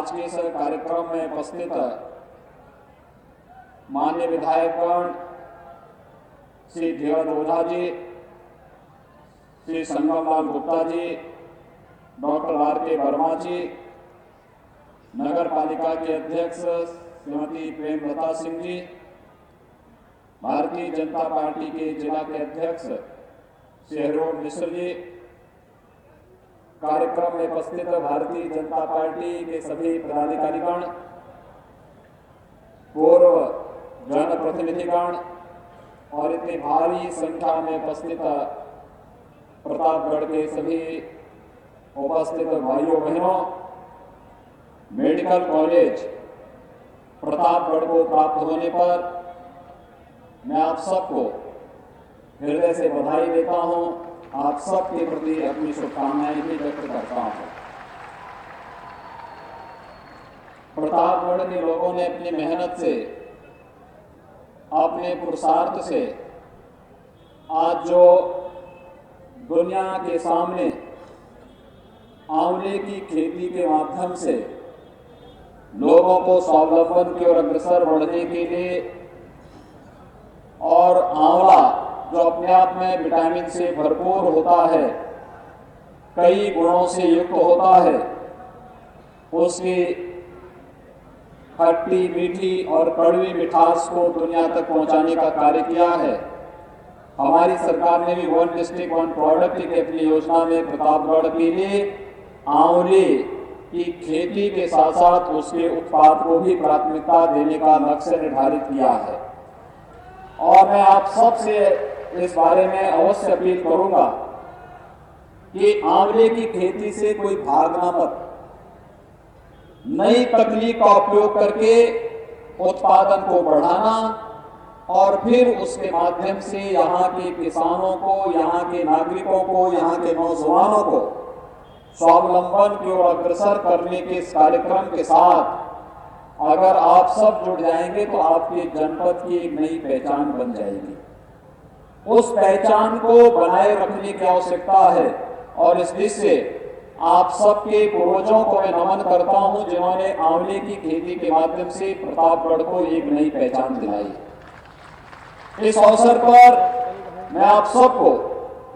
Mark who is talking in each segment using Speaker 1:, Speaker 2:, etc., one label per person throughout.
Speaker 1: आज के इस कार्यक्रम में उपस्थित माननीय विधायकगण श्री धीरज ओझा जी, श्री संगम लाल गुप्ता जी, डॉक्टर R.K. वर्मा जी, नगर पालिका के अध्यक्ष श्रीमती प्रेमलता सिंह जी, भारतीय जनता पार्टी के जिला के अध्यक्ष श्री हरिओम मिश्र जी, कार्यक्रम में उपस्थित भारतीय जनता पार्टी के सभी पदाधिकारीगण, पूर्व जनप्रतिनिधिगण और इतनी भारी संख्या में उपस्थित प्रतापगढ़ के सभी उपस्थित भाइयों बहनों, मेडिकल कॉलेज प्रतापगढ़ को प्राप्त होने पर मैं आप सबको हृदय से बधाई देता हूं। आप सबके प्रति अपनी शुभकामनाएं भी व्यक्त करता हूं। प्रतापगढ़ के लोगों ने अपनी मेहनत से, अपने पुरुषार्थ से आज जो दुनिया के सामने आंवले की खेती के माध्यम से लोगों को स्वावलंबन की ओर अग्रसर बढ़ने के लिए, और आंवला जो अपने आप में विटामिन से भरपूर होता है, कई गुणों से युक्त होता है, उसकी खट्टी मीठी और कड़वी मिठास को दुनिया तक पहुंचाने का कार्य किया है। हमारी सरकार ने भी वन डिस्ट्रिक्ट वन प्रोडक्ट की अपनी योजना में प्रतापगढ़ के लिए आंवले की खेती के साथ साथ उसके उत्पाद को भी प्राथमिकता देने का लक्ष्य निर्धारित किया है। और मैं आप सबसे इस बारे में अवश्य अपील करूंगा कि आंवले की खेती से कोई भागना मत। नई तकनीक का उपयोग करके उत्पादन को बढ़ाना और फिर उसके माध्यम से यहाँ के किसानों को, यहाँ के नागरिकों को, यहाँ के नौजवानों को स्वावलंबन की ओर अग्रसर करने के इस कार्यक्रम के साथ अगर आप सब जुड़ जाएंगे तो आपके जनपद की एक नई पहचान बन जाएगी। उस पहचान को बनाए रखने की आवश्यकता है और इस दृष्टि से आप सबके पूर्वजों को मैं नमन करता हूं जिन्होंने आंवले की खेती के माध्यम से प्रतापगढ़ को एक नई पहचान दिलाई। इस अवसर पर मैं आप सबको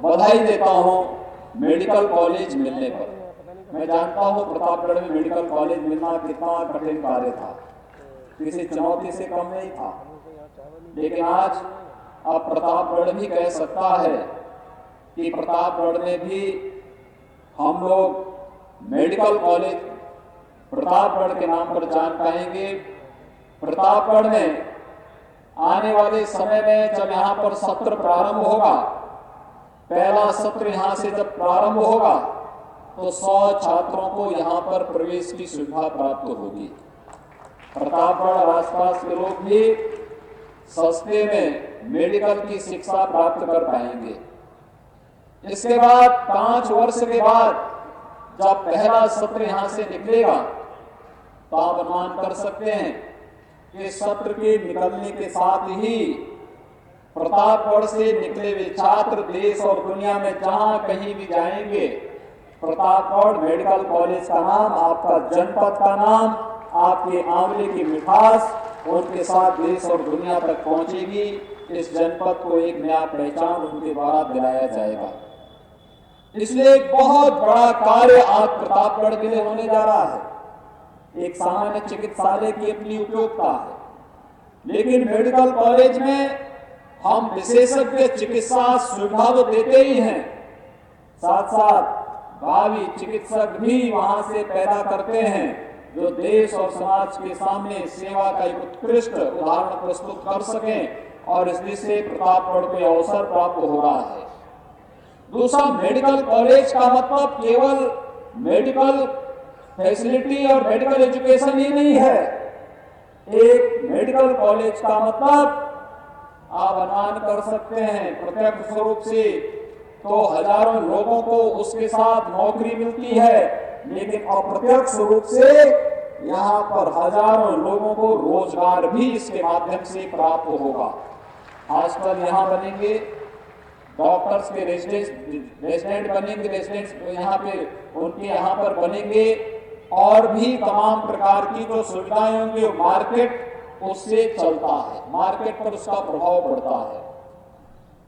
Speaker 1: बधाई देता हूं मेडिकल कॉलेज मिलने पर। मैं जानता हूं प्रतापगढ़ में मेडिकल कॉलेज मिलना कितना कठिन कार्य था, किसी चुनौती से कम नहीं था, लेकिन आज अब प्रतापगढ़ भी कह सकता है कि प्रतापगढ़ में भी हम लोग मेडिकल कॉलेज प्रतापगढ़ के नाम पर जान पाएंगे। प्रतापगढ़ में आने वाले समय में जब यहाँ पर सत्र प्रारंभ होगा, पहला सत्र यहाँ से जब प्रारंभ होगा तो 100 छात्रों को यहाँ पर प्रवेश की सुविधा प्राप्त होगी। प्रतापगढ़ और आसपास के लोग भी सस्ते में मेडिकल की शिक्षा प्राप्त कर पाएंगे। इसके बाद 5 वर्ष के बाद जब पहला सत्र यहाँ से निकलेगा तो आप अनुमान कर सकते हैं कि सत्र के निकलने के साथ ही प्रतापगढ़ से निकले हुए छात्र देश और दुनिया में जहां कहीं भी जाएंगे, प्रतापगढ़ मेडिकल कॉलेज का नाम, आपका जनपद का नाम, आपके आंवले की मिठास उनके साथ देश और दुनिया तक पहुंचेगी। इस जनपद को एक नया पहचान उनके द्वारा दिलाया जाएगा। इसलिए एक बहुत बड़ा कार्य आज प्रतापगढ़ के लिए होने जा रहा है। एक सामान्य चिकित्सालय की अपनी उपयोगिता है, लेकिन मेडिकल कॉलेज में हम विशेषज्ञ चिकित्सा सुविधा तो देते ही हैं, साथ साथ भावी चिकित्सक भी वहां से पैदा करते हैं जो देश और समाज के सामने सेवा का एक उत्कृष्ट उदाहरण प्रस्तुत कर सकें। और इसलिए से प्रतापगढ़ को अवसर प्राप्त हो रहा है। दूसरा, मेडिकल कॉलेज का मतलब केवल मेडिकल फैसिलिटी और मेडिकल एजुकेशन ही नहीं है। एक मेडिकल कॉलेज का मतलब आप अनुमान कर सकते हैं प्रत्यक्ष स्वरूप से तो हजारों लोगों को उसके साथ नौकरी मिलती है, लेकिन अप्रत्यक्ष रूप से यहाँ पर हजारों लोगों को रोजगार भी इसके माध्यम से प्राप्त होगा। हॉस्टल यहाँ बनेंगे, डॉक्टर्स के रेजिडेंट बनेंगे, रेजिडेंट्स यहाँ पे उनके यहाँ पर बनेंगे, और भी तमाम प्रकार की जो सुविधाएं होंगी, वो मार्केट उससे चलता है, मार्केट पर उसका प्रभाव पड़ता है।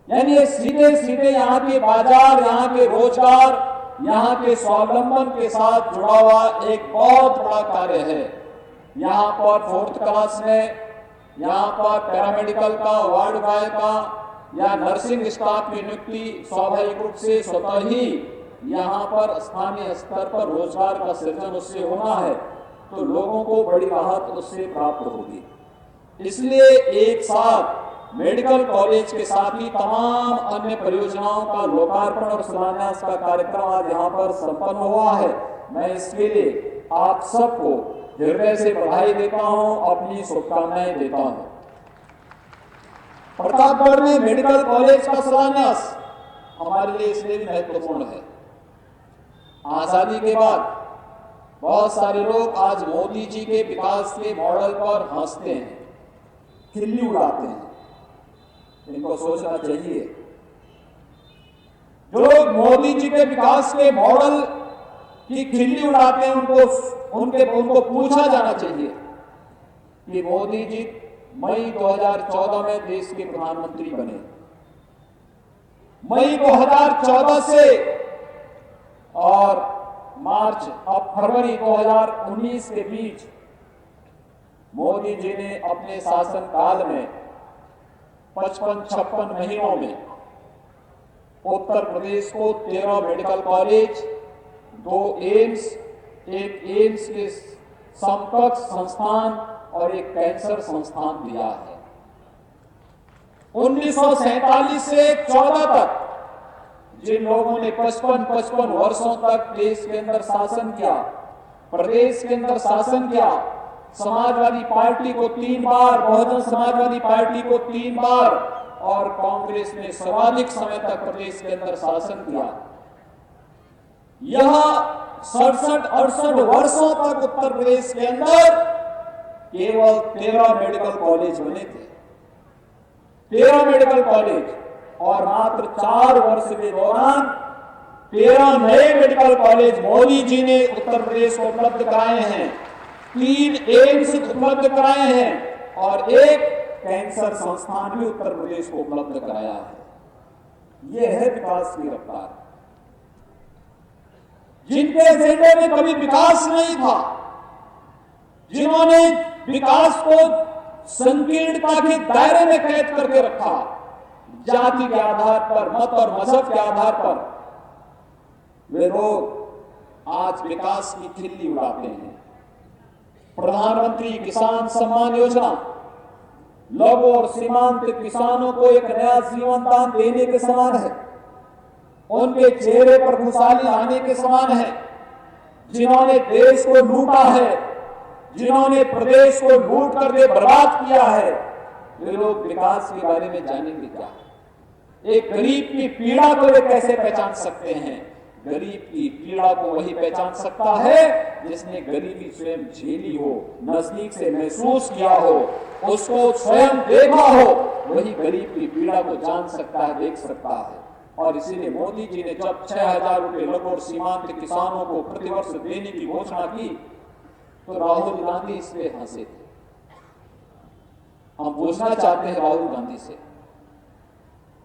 Speaker 1: यानी ये सीधे सीधे यहाँ के बाजार, यहाँ के रोजगार, यहाँ के स्वावलंबन के साथ जुड़ा हुआ एक बहुत बड़ा कार्य है। यहाँ पर 4th क्लास में, यहाँ पर पैरामेडिकल का, वार्ड बॉय का या नर्सिंग स्टाफ की नियुक्ति स्वाभाविक रूप से स्वतः ही यहाँ पर स्थानीय स्तर पर रोजगार का सृजन उससे होना है, तो लोगों को बड़ी राहत उससे प्राप्त होगी। इसलिए एक साथ मेडिकल कॉलेज के साथ ही तमाम अन्य परियोजनाओं का लोकार्पण और शिलान्यास का कार्यक्रम आज यहाँ पर संपन्न हुआ है। मैं इसके लिए आप सबको हृदय से बधाई देता हूं, अपनी शुभकामनाएं देता हूं। प्रतापगढ़ में मेडिकल कॉलेज का शिलान्यास हमारे लिए इसलिए भी महत्वपूर्ण है। आजादी के बाद बहुत सारे लोग आज मोदी जी के विकास के मॉडल पर हंसते हैं, खिल्ली उड़ाते हैं। इनको सोचना चाहिए, जो लोग मोदी जी के विकास के मॉडल की खिल्ली उड़ाते हैं, उनको पूछा जाना चाहिए कि मोदी जी मई 2014 में देश के प्रधानमंत्री बने। मई 2014 से और मार्च अब फरवरी 2019 के बीच मोदी जी ने अपने शासन काल में 55-56 महीनों में उत्तर प्रदेश को 13 मेडिकल कॉलेज, 2 एम्स, एक एम्स के समकक्ष संस्थान और एक कैंसर संस्थान दिया है। 1947 से 14 तक जिन लोगों ने 55 वर्षों तक देश के अंदर शासन किया, प्रदेश के अंदर शासन किया, समाजवादी पार्टी को 3 बार, बहुजन समाजवादी पार्टी को 3 बार और कांग्रेस ने सर्वाधिक समय तक प्रदेश के अंदर शासन किया। यह 67-68 वर्षों तक उत्तर प्रदेश के अंदर केवल 13 मेडिकल कॉलेज बने थे, 13 मेडिकल कॉलेज, और मात्र 4 वर्ष के दौरान 13 नए मेडिकल कॉलेज मोदी जी ने उत्तर प्रदेश को उपलब्ध कराए हैं। 3 एम्स उपलब्ध कराए हैं और एक कैंसर संस्थान भी उत्तर प्रदेश को उपलब्ध कराया है। यह है विकास की रफ्तार। जिनके एजेंडे में कभी विकास नहीं था, जिन्होंने विकास को संकीर्णता के दायरे में कैद करके रखा, जाति के आधार पर, मत और मजहब के आधार पर, वे लोग आज विकास की खिल्ली उड़ाते हैं। प्रधानमंत्री किसान सम्मान योजना लघु और सीमांत किसानों को एक नया जीवन दान देने के समान है, उनके चेहरे पर खुशहाली आने के समान है। जिन्होंने देश को लूटा है, जिन्होंने प्रदेश को लूट करके बर्बाद किया है, वे लोग विकास के बारे में जानेंगे क्या? एक गरीब की पीड़ा को वे कैसे पहचान सकते हैं? गरीब की पीड़ा को वही पहचान सकता है जिसने गरीबी स्वयं झेली हो, नजदीक से महसूस किया हो, उसको स्वयं देखा हो। वही गरीब की पीड़ा को जान सकता है, देख सकता है। और इसीलिए मोदी जी ने जब 6000 रुपए लघु और सीमांत किसानों को प्रतिवर्ष देने की घोषणा की, तो राहुल गांधी इस पे हंसे थे। हम पूछना चाहते हैं राहुल गांधी से,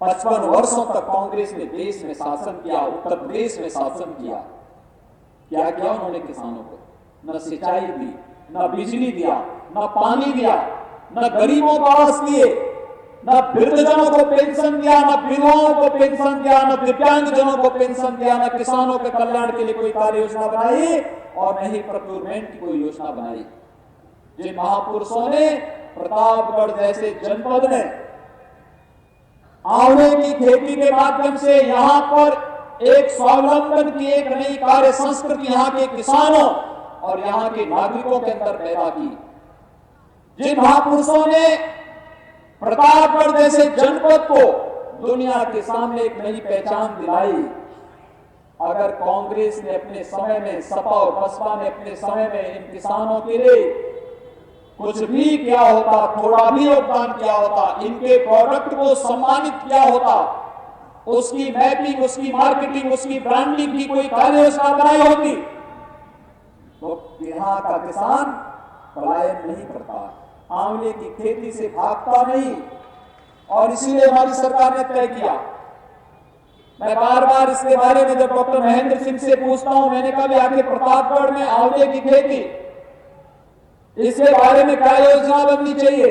Speaker 1: 55 वर्षों तक कांग्रेस ने देश में शासन किया, उत्तर प्रदेश में शासन किया, क्या किया उन्होंने किसानों को? न सिंचाई दी, न बिजली दिया, न पानी दिया, न गरीबों को आवास दिए, न वृद्धजनों को पेंशन दिया, न विधवाओं को पेंशन दिया, न दिव्यांगजनों को पेंशन दिया, न किसानों के कल्याण के लिए कोई कार्य योजना बनाई, और न ही प्रोक्योरमेंट की कोई योजना बनाई। जिन महापुरुषों ने प्रतापगढ़ जैसे जनपद में आंवले की खेती के माध्यम से यहां पर एक स्वावलंबन की एक नई कार्य संस्कृति यहां के किसानों और यहां के नागरिकों के अंदर पैदा की, जिन महापुरुषों ने प्रतापगढ़ जैसे जनपद को दुनिया के सामने एक नई पहचान दिलाई, अगर कांग्रेस ने अपने समय में, सपा और बसपा ने अपने समय में इन किसानों के लिए कुछ भी किया होता, थोड़ा भी योगदान किया होता, इनके प्रोडक्ट को सम्मानित किया होता, उसकी मैपिंग, उसकी मार्केटिंग, उसकी ब्रांडिंग की कोई कार्य योजना बनाई होती, तो यहाँ का किसान पलायन नहीं करता, आंवले की खेती से भागता नहीं। और इसीलिए हमारी सरकार ने तय किया, मैं बार बार इसके बारे में जब डॉक्टर महेंद्र सिंह से पूछता हूं, मैंने कहा भी आखिर प्रतापगढ़ में आंवले की खेती, इसके बारे में क्या योजना बननी चाहिए।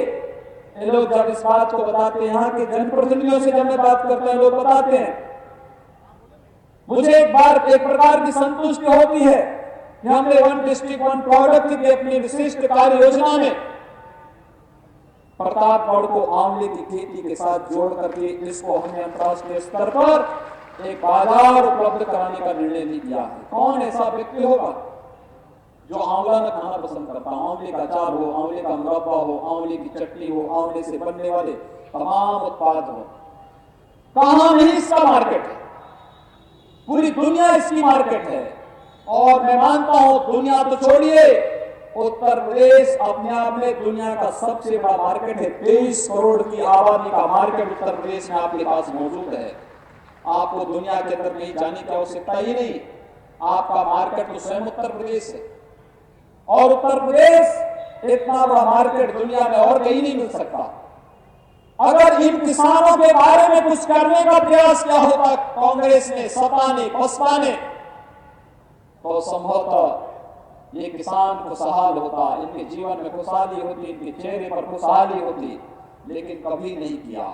Speaker 1: ये लोग जब इस बात को बताते हैं, यहाँ के जनप्रतिनिधियों से जब मैं बात करता हूं, लोग बताते हैं, मुझे एक प्रकार की संतुष्टि होती है कि हमने वन डिस्ट्रिक्ट वन प्रोडक्ट की अपनी विशिष्ट कार्य योजना में प्रतापगढ़ को आंवले की खेती के साथ जोड़ करके इसको हमने अंतर्राष्ट्रीय स्तर पर एक बाजार उपलब्ध कराने का निर्णय भी किया है। कौन ऐसा व्यक्ति होगा जो आंवला न खाना पसंद करता, आंवले का अचार हो, आंवले का मुरब्बा हो, आंवले की चटनी हो, आंवले से बनने वाले तमाम उत्पाद हो। कहां नहीं इसका मार्केट है, पूरी दुनिया इसकी मार्केट है। और मैं मानता हूं दुनिया तो छोड़िए, उत्तर प्रदेश अपने आप में दुनिया का सबसे बड़ा मार्केट है। 23 करोड़ की आबादी का मार्केट उत्तर प्रदेश में आपके पास मौजूद है। आपको दुनिया के अंदर कहीं जाने की आवश्यकता ही नहीं, आपका मार्केट तो स्वयं उत्तर प्रदेश है। और उत्तर प्रदेश इतना बड़ा मार्केट दुनिया में और कहीं नहीं मिल सकता। अगर इन किसानों के बारे में कुछ करने का प्रयास किया होता कांग्रेस ने, सपा ने, बसपा ने, तो संभवतः ये किसान खुशहाल होता, इनके जीवन में खुशहाली होती, इनके चेहरे पर खुशहाली होती, लेकिन कभी नहीं किया।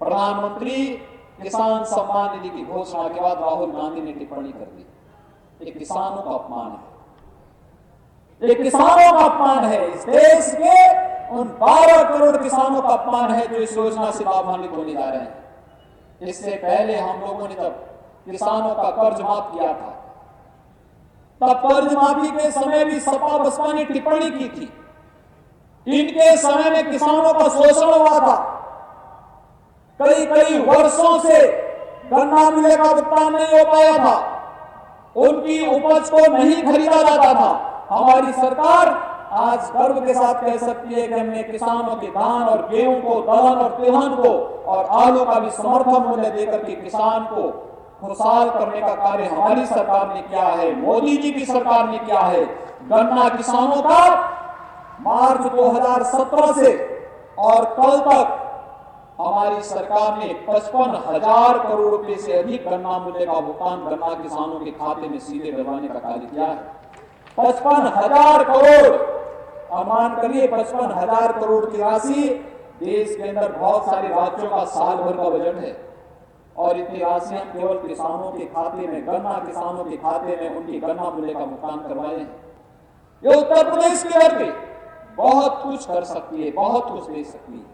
Speaker 1: प्रधानमंत्री किसान सम्मान निधि की घोषणा के बाद राहुल गांधी ने टिप्पणी कर दी, ये किसानों का अपमान है, ये किसानों का अपमान है। इस देश के उन 12 करोड़ किसानों का अपमान है जो इस योजना से लाभान्वित होने जा रहे हैं। इससे पहले हम लोगों ने जब किसानों का कर्ज माफ किया था, तब कर्ज माफी के समय भी सपा बसपा ने टिप्पणी की थी। इनके समय में किसानों का शोषण हुआ था, कई वर्षों से गन्ना मूल्य का भुगतान नहीं हो पाया था, उनकी उपज को नहीं खरीदा जाता था। हमारी सरकार आज गर्व के साथ कह सकती है कि हमने किसानों के धान और गेहूं को, दलहन और तिलहन को और आलू का भी समर्थन मूल्य देकर के किसान को खुशहाल करने का कार्य हमारी सरकार ने किया है, मोदी जी की सरकार ने किया है। गन्ना किसानों का मार्च 2017 से और कल तक हमारी सरकार ने 55,000 करोड़ रुपए से अधिक गन्ना मूल्य का भुगतान गन्ना किसानों के खाते में सीधे डलवाने का कार्य किया है। 55,000 करोड़, अनुमान करिए 55,000 करोड़ की राशि देश के अंदर बहुत सारे राज्यों का साल भर का बजट है, और इतनी राशि हम केवल किसानों के खाते में, गन्ना किसानों के खाते में उनकी गन्ना मूल्य का भुगतान करवाए हैं। ये उत्तर प्रदेश की धरती बहुत कुछ कर सकती है, बहुत कुछ दे सकती है,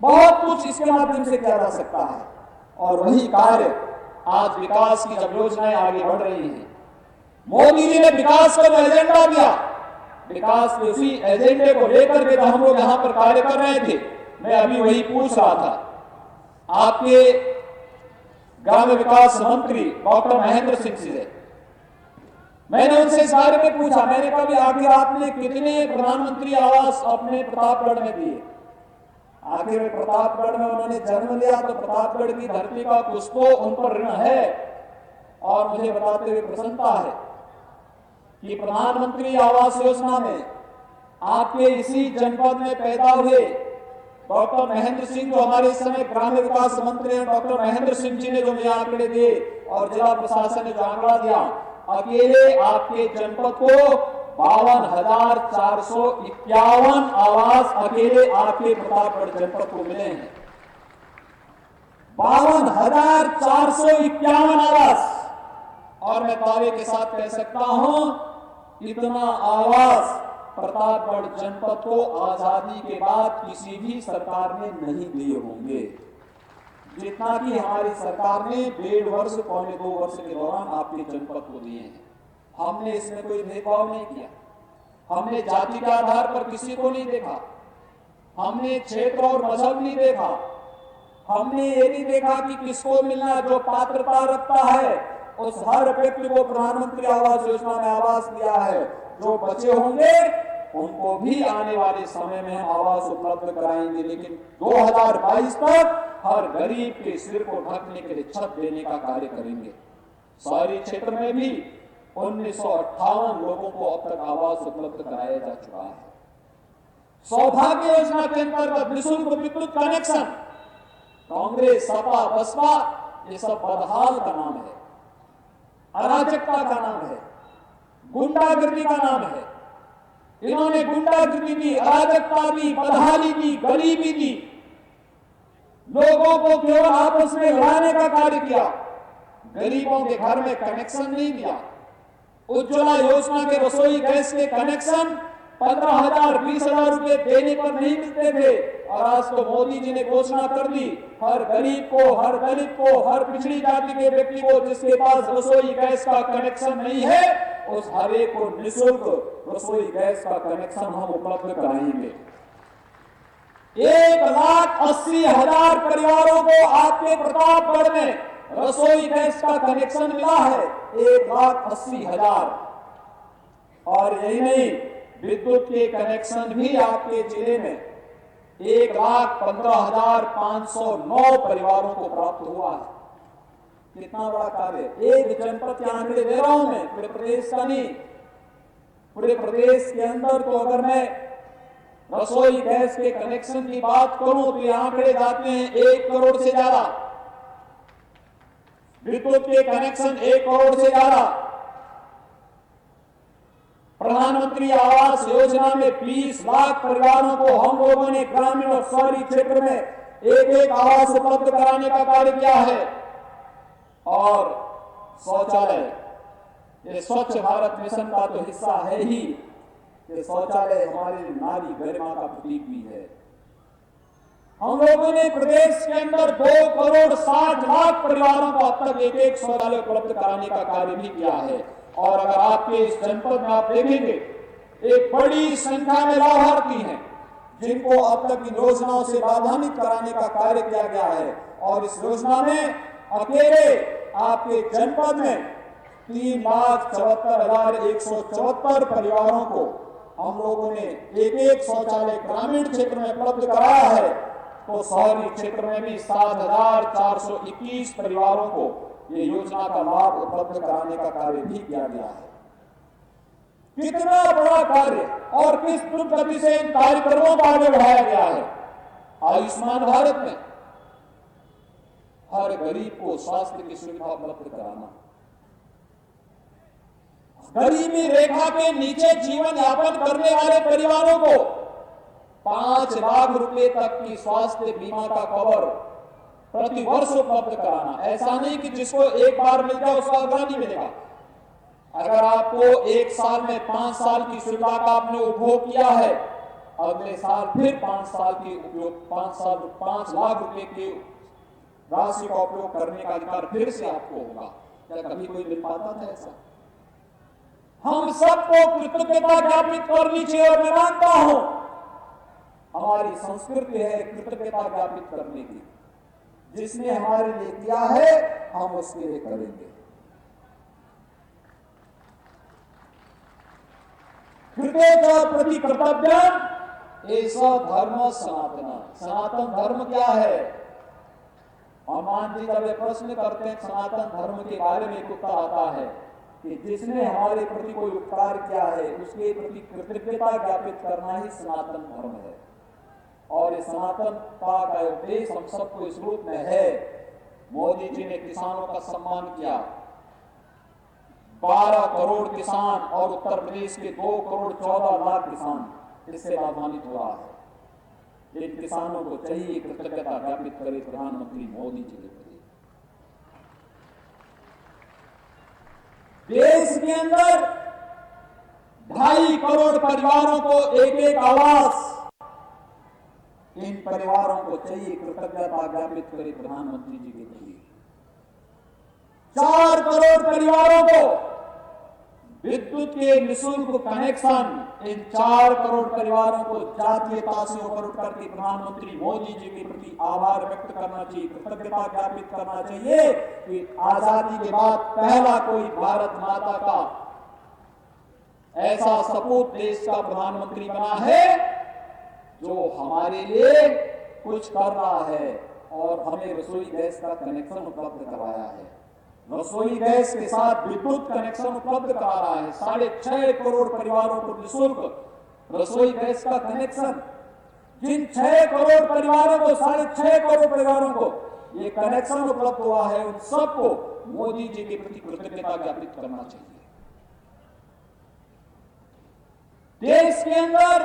Speaker 1: बहुत कुछ इसके माध्यम से किया जा सकता है। और वही कार्य आज विकास की जब योजनाएं आगे बढ़ रही हैं, मोदी जी ने विकास का एजेंडा दिया, विकास के उसी एजेंडे को लेकर के हम लोग यहां पर कार्य कर रहे थे। मैं अभी वही पूछ रहा था आपके ग्राम्य विकास मंत्री डॉक्टर महेंद्र सिंह से, मैंने उनसे इस बारे में पूछा, मैंने कहा भी आखिर आपने कितने प्रधानमंत्री आवास अपने प्रतापगढ़ में दिए। आखिर प्रतापगढ़ में उन्होंने जन्म लिया तो प्रतापगढ़ की धरती का कुछ तो उन पर ऋण है। और मुझे बताते हुए प्रसन्नता है कि प्रधानमंत्री आवास योजना में आपके इसी जनपद में पैदा हुए डॉक्टर महेंद्र सिंह, जो हमारे इस समय ग्राम्य विकास मंत्री हैं, डॉक्टर महेंद्र सिंह जी ने जो मुझे आंकड़े दिए और जिला प्रशासन ने जो आंकड़ा दिया, अकेले आपके जनपद को 52,451 आवास अकेले आपके प्रतापगढ़ जनपद को मिले हैं। 52,451 आवास। और मैं दावे के साथ कह सकता हूं, इतना आवास प्रतापगढ़ जनपद को आजादी के बाद किसी भी सरकार ने नहीं दिए होंगे, जितना कि हमारी सरकार ने 1.5 वर्ष, पौने 2 वर्ष के दौरान आपके जनपद को दिए हैं। हमने इसमें कोई भेदभाव नहीं किया, हमने जाति के आधार पर किसी को नहीं देखा, हमने क्षेत्र और मजहब नहीं देखा, हमने ये नहीं देखा कि किसको मिलना, जो पात्रता रखता है उस हर व्यक्ति को प्रधानमंत्री आवास योजना में आवास दिया है। जो बचे होंगे उनको भी आने वाले समय में हम आवास उपलब्ध कराएंगे, लेकिन 2022 तक हर गरीब के सिर को ढकने के लिए छत देने का कार्य करेंगे। शहरी क्षेत्र में भी 1958 लोगों को अब तक आवास उपलब्ध कराया जा चुका है। सौभाग्य योजना के अंतर्गत निःशुल्क विद्युत कनेक्शन, कांग्रेस, सपा, बसपा, ये सब बदहाल का नाम है, अराजकता का नाम है, गुंडागिर्दी का नाम है। इन्होंने गुंडागिर्दी दी, अराजकता दी, बदहाली दी, गरीबी दी, लोगों को केवल आपस में लड़ाने का कार्य किया, गरीबों के घर में कनेक्शन नहीं दिया। उज्ज्वला योजना के रसोई गैस के कनेक्शन 15,000 20,000 रुपए देने पर नहीं मिलते थे, और आज तो मोदी जी ने घोषणा कर दी, हर गरीब को, हर दलित को, हर पिछड़ी जाति के व्यक्ति को जिसके पास रसोई गैस का कनेक्शन नहीं है, उस हर एक को निःशुल्क रसोई गैस का कनेक्शन हम उपलब्ध कराएंगे। 1,80,000 परिवारों को आपके प्रतापगढ़ में रसोई गैस का कनेक्शन मिला है, 1,80,000। और यही नहीं, विद्युत के कनेक्शन भी आपके जिले में 1,15,509 परिवारों को प्राप्त हुआ है। कितना बड़ा कार्य! एक जनपद के आंकड़े दे रहा हूं मैं, पूरे प्रदेश का नहीं। पूरे प्रदेश के अंदर तो अगर मैं रसोई गैस के कनेक्शन की बात करूं तो ये आंकड़े जाते हैं 1 करोड़ से ज्यादा। विद्युत के कनेक्शन 1 करोड़ से ज्यादा। प्रधानमंत्री आवास योजना में 20 लाख परिवारों को हम लोगों ने ग्रामीण और शहरी क्षेत्र में एक आवास उपलब्ध कराने का कार्य किया है। और शौचालय, ये स्वच्छ भारत मिशन का तो हिस्सा है ही, ये शौचालय हमारे नारी गरिमा का प्रतीक भी है। हम लोगों ने प्रदेश के अंदर 2 करोड़ 60 लाख परिवारों को अब तक एक शौचालय उपलब्ध कराने का कार्य भी किया है। और अगर आपके इस जनपद में आप देखेंगे, एक बड़ी संख्या में लाभार्थी हैं जिनको अब तक इन योजनाओं से लाभान्वित कराने का कार्य किया गया है। और इस योजना में अकेले आपके जनपद में 3,74,174 परिवारों को हम लोगों ने एक शौचालय ग्रामीण क्षेत्र में उपलब्ध कराया है, तो शहरी क्षेत्र में भी 7,421 परिवारों को ये योजना का लाभ उपलब्ध कराने का कार्य भी किया गया है। कितना बड़ा कार्य और किस द्रुत गति से इन कार्यक्रमों को आगे बढ़ाया गया है। आयुष्मान भारत में हर गरीब को स्वास्थ्य की सुविधा उपलब्ध कराना, गरीबी रेखा के नीचे जीवन यापन करने वाले परिवारों को 5 लाख रुपए तक की स्वास्थ्य बीमा का कवर प्रति वर्ष उपलब्ध कराना। ऐसा नहीं कि जिसको एक बार मिल जाए उसको अगला नहीं मिलेगा। अगर आपको एक साल में 5 साल की सुविधा का आपने उपभोग किया है, अगले साल फिर 5 साल की उपयोग 5 लाख रुपए की राशि का उपयोग करने का अधिकार फिर से आपको होगा। क्या कभी कोई मिल पाता था ऐसा? हम सबको कृतज्ञता ज्ञापित करनी चाहिए। और मैं मानता हूं हमारी संस्कृति है कृतज्ञता ज्ञापित करने की। जिसने हमारे लिए किया है हम उसके लिए करेंगे। कृतज्ञता प्रति कर्तव्यम ऐसा धर्म सनातन। सनातन धर्म क्या है? हनुमान जी जब प्रश्न करते हैं सनातन धर्म के बारे में, उत्तर आता है कि जिसने हमारे प्रति कोई उपकार किया है उसके प्रति कृतज्ञता ज्ञापित करना ही सनातन धर्म है। और इस सनातनता का उपदेश हम सबको इस रूप में है। मोदी जी ने किसानों का सम्मान किया, 12 करोड़ किसान और उत्तर प्रदेश के 2 करोड़ 14 लाख किसान इससे लाभान्वित हुआ है। इन किसानों को चाहिए कृतज्ञता ज्ञापित करे प्रधानमंत्री मोदी जी के प्रति। देश के अंदर 2.5 करोड़ परिवारों को एक आवास, इन परिवारों को चाहिए कृतज्ञता ज्ञापित करे प्रधानमंत्री जी के प्रति। 4 करोड़ परिवारों को विद्युत के निःशुल्क कनेक्शन, इन 4 करोड़ परिवारों को जातीयता से ऊपर उठ करके प्रधानमंत्री मोदी जी के प्रति आभार व्यक्त करना चाहिए, कृतज्ञता ज्ञापित करना चाहिए कि आजादी के बाद पहला कोई भारत माता का ऐसा सपूत देश का प्रधानमंत्री बना है जो हमारे लिए कुछ कर रहा है और हमें रसोई गैस का कनेक्शन उपलब्ध करवाया है। रसोई गैस के साथ विद्युत कनेक्शन उपलब्ध करा रहा है। 6.5 करोड़ परिवारों को निःशुल्क रसोई गैस का कनेक्शन। जिन 6 करोड़ परिवारों को 6.5 करोड़ परिवारों को ये कनेक्शन उपलब्ध हुआ है, उन सबको मोदी जी के प्रति कृतज्ञता ज्ञापित करना चाहिए। देश के अंदर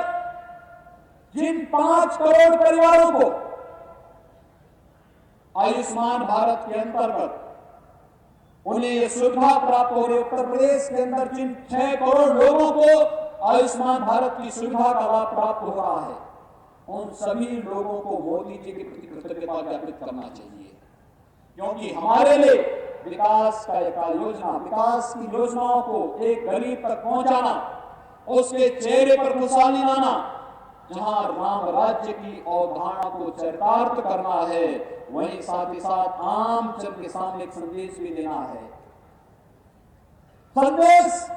Speaker 1: जिन 5 करोड़ परिवारों को आयुष्मान भारत के अंतर्गत उन्हें यह सुविधा प्राप्त हो रही है, उत्तर प्रदेश के अंदर जिन 6 करोड़ लोगों को आयुष्मान भारत की सुविधा का लाभ प्राप्त हो रहा है, उन सभी लोगों को मोदी जी के प्रति कृतज्ञता ज्ञापित करना चाहिए। क्योंकि हमारे लिए विकास का एक योजना, विकास की योजनाओं को एक गरीब तक पहुंचाना, उसके चेहरे पर खुशहाली लाना, जहां राम राज्य की अवधारणा को चरितार्थ करना है, वहीं साथ ही साथ आम जन के सामने एक संदेश भी देना है। संदेश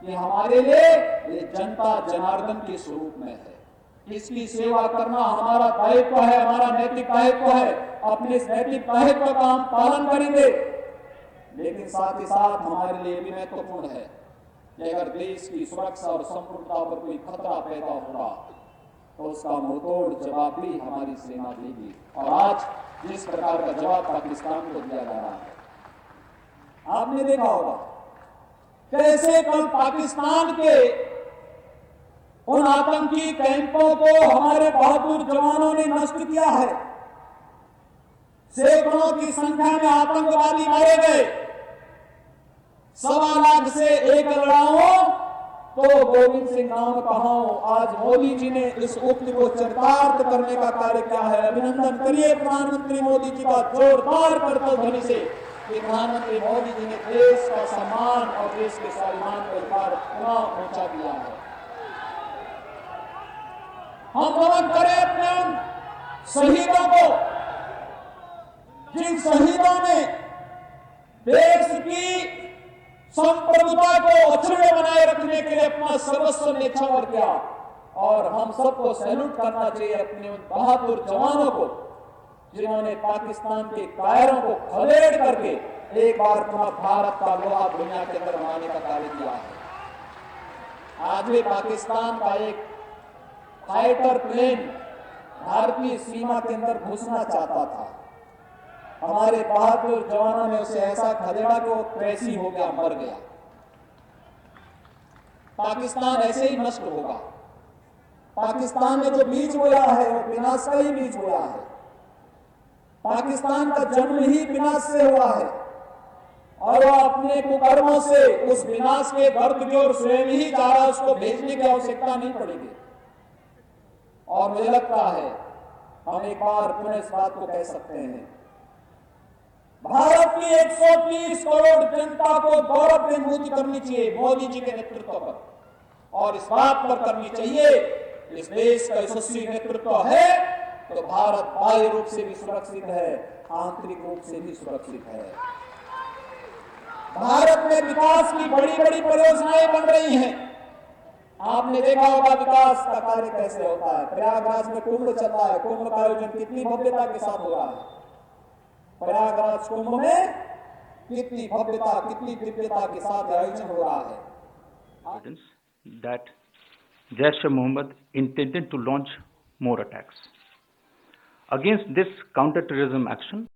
Speaker 1: ये हमारे लिए ये जनता जनार्दन के स्वरूप में है। इसकी सेवा करना हमारा दायित्व है, हमारा नैतिक दायित्व है। अपने इस नैतिक दायित्व का हम पालन करेंगे, लेकिन साथ ही साथ हमारे लिए भी महत्वपूर्ण है कि अगर देश की सुरक्षा और संपूर्णता पर कोई खतरा पैदा होगा तो उसका मुंहतोड़ जवाब भी हमारी सेना देगी। और आज जिस प्रकार का जवाब पाकिस्तान को दिया जा रहा है, आपने देखा होगा कैसे कल पाकिस्तान के उन आतंकी कैंपों को हमारे बहादुर जवानों ने नष्ट किया है। सैकड़ों की संख्या में आतंकवादी मारे गए। 1.25 लाख से एक लड़ाऊं तो गोविंद सिंह नाम कहाऊं। आज मोदी जी ने इस उक्ति को चरितार्थ करने का कार्य किया है। अभिनंदन करिए प्रधानमंत्री मोदी जी का जोरदार करतल ध्वनि से कि प्रधानमंत्री मोदी जी ने देश का सम्मान और देश के स्वाभिमान को एक बार पुनः ऊंचा किया है। हम नमन करें अपने उन शहीदों को, जिन शहीदों ने देश की संप्रभुता को अक्षुण्ण बनाए रखने के लिए अपना सर्वस्व न्यौछावर किया। और हम सबको सैल्यूट करना चाहिए अपने उन बहादुर जवानों को, जिन्होंने पाकिस्तान के कायरों को खदेड़ करके एक बार पुनः भारत का लोहा दुनिया के अंदर बनाने का कार्य किया है। आज भी पाकिस्तान का एक फाइटर प्लेन भारतीय सीमा के अंदर घुसना चाहता था। हमारे बहादुर जवानों ने उसे ऐसा खदेड़ा कि वो क्रैशी हो गया, मर गया। पाकिस्तान ऐसे ही नष्ट होगा। पाकिस्तान ने जो बीज बोया है वो विनाश का ही बीज बोया है। पाकिस्तान का जन्म ही विनाश से हुआ है और वह अपने कुकर्मों से उस विनाश के गर्त की ओर स्वयं ही जा रहा है। उसको भेजने की आवश्यकता नहीं पड़ेगी। और मुझे लगता है हम एक बार पुनः इस बात को कह सकते हैं, भारत की 130 करोड़ जनता को गौरव की अनुभूति करनी चाहिए मोदी जी के नेतृत्व पर, और इस बात पर करनी चाहिए इस देश का यशस्वी नेतृत्व है तो भारत बाह्य रूप से भी सुरक्षित है, आंतरिक रूप से भी सुरक्षित है। भारत में विकास की बड़ी बड़ी परियोजनाएं बन रही हैं। आपने देखा होगा विकास का कार्य कैसे होता है। प्रयागराज में कुंभ चल रहा है। कुंभ का आयोजन कितनी भव्यता के साथ हो रहा है। प्रयागराज कुंभ में कितनी भव्यता, कितनी दिव्यता के साथ आयोजन हो रहा है।
Speaker 2: That Jaish-e-Mohammed intended to launch more attacks. Against this counter-terrorism action,